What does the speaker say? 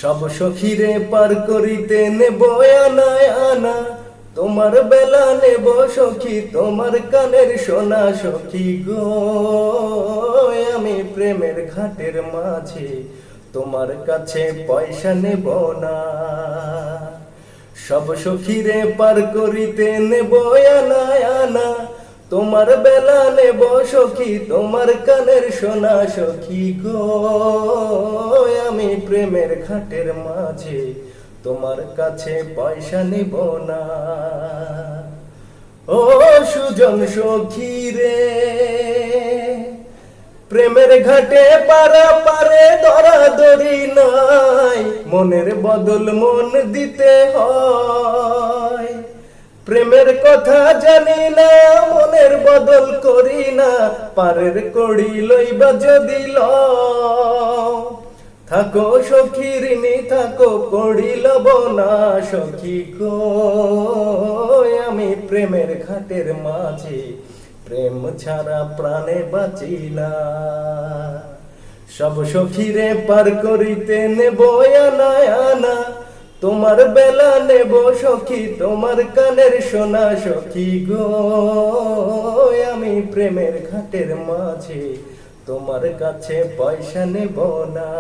সব সখীরে পার করিতে নেব আনা আনা, তোমার বেলা নেব সখী তোমার কানের সোনা সখী গো। আমি প্রেমের ঘাটের মাঝে তোমার কাছে পয়সা নেব না। সব সখীরে পার করিতে নেব আনা আনা, তোমার বেলা নেব সখী তোমার কানের সোনা সখী গো। আমি প্রেমের ঘাটের মাঝে তোমার কাছে পয়সা নেব না। ও সুজন সখী রে, প্রেমের ঘাটে পারা পারে ধরাধরি নাই, মনের বদল মন দিতে হয়। প্রেমের কথা জানি না মনের বদল করি না, পারের কড়ি লইবা যদি লও। থাকো সখী ঋণী থাকো কড়ি লব না সখী গো। আমি প্রেমের ঘাটের মাঝে প্রেম ছাড়া প্রাণে বাঁচি না। সব সখীরে পার করিতে নেব আনা আনা, তোমার বেলা নেব সখী তোমার কানের সোনা সখী গো। আমি প্রেমের ঘাটের মাঝে তোমার কাছে পয়সা নেব না।